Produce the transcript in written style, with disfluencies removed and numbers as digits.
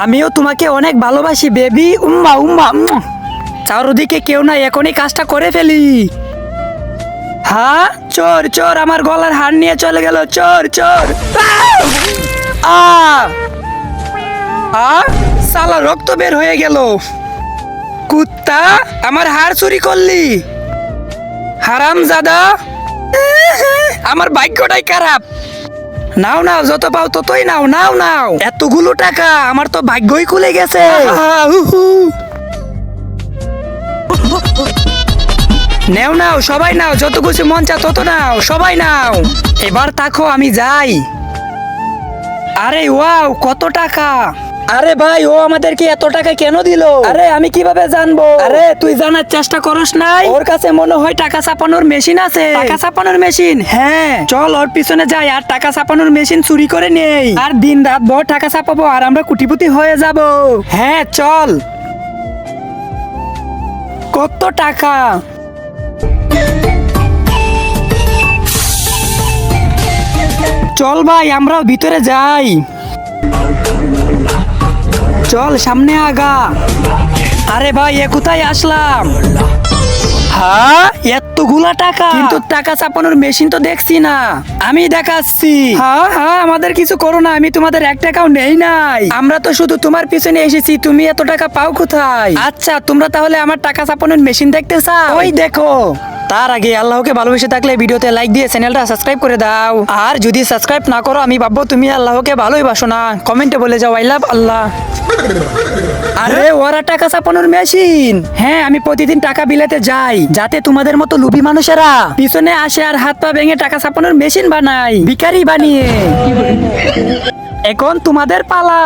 আমিও তোমাকে অনেক ভালোবাসি বেবি, উম্মা উম্মা উম্মা। চারদিকে কেউ নাই, এখনই কাজটা করে ফেলি। হ্যাঁ, চোর চোর আমার গলার হার নিয়ে চলে গেল, চোর চোর। সালা রক্ত বের হয়ে গেল। কুত্তা, আমার হার চুরি করলি, হারামজাদা। আমার ভাগ্যটাই খারাপ। নাও নাও, যত পাও ততই নাও, নাও নাও। এতগুলো টাকা, আমার তো ভাগ্যই খুলে গেছে। নেও নাও, সবাই নাও, যত খুশি মন চা তত নাও, সবাই নাও। এবার তাকো, আমি যাই। আরে ওয়াও, কত টাকা! আরে ভাই, ও আমাদেরকে এত টাকা কেন দিল? আরে আমি কিভাবে জানবো? আরে তুই জানার চেষ্টা করস নাই? ওর কাছে মনে হয় টাকা ছাপানোর মেশিন আছে। টাকা ছাপানোর মেশিন? হ্যাঁ, চল ওর পিছনে যাই আর টাকা ছাপানোর মেশিন চুরি করে নেই। আর দিন রাত ভর টাকা ছাপাবো আর আমরা কোটিপতি হয়ে যাব। হ্যাঁ চল। কত টাকা! চল ভাই, আমরাও ভিতরে যাই। চল সামনে আগা। আরে ভাই, এ কোথায় আসলাম? হ্যাঁ, এতগুলা টাকা, কিন্তু টাকা ছাপানোর মেশিন তো দেখছি না। আমি দেখাচ্ছি। হ্যাঁ হ্যাঁ, আমাদের কিছু করো না, আমি তোমাদের এক টাকাও নেই নাই। আমরা তো শুধু তোমার পিছনে এসেছি, তুমি এত টাকা পাও কোথায়? আচ্ছা, তোমরা তাহলে আমার টাকা ছাপানোর মেশিন দেখতে চাও? ওই দেখো। তার আগে আল্লাহকে ভালোবেসে থাকলে ভিডিওতে লাইক দিয়ে চ্যানেলটা সাবস্ক্রাইব করে দাও। আর যদি সাবস্ক্রাইব না করো, আমি ভাববো তুমি আল্লাহকে ভালোই বাসো না। কমেন্টে বলে যাও আই লাভ আল্লাহ। আরে ওরা টাকা ছাপানোর মেশিন। হ্যাঁ, আমি প্রতিদিন টাকা বিলাতে যাই, যাতে তোমাদের মতো লুবি মানুষেরা পিছনে আসে আর হাত পা ভেঙে টাকা ছাপানোর মেশিন বানাই, ভিখারি বানিয়ে। এখন তোমাদের পালা।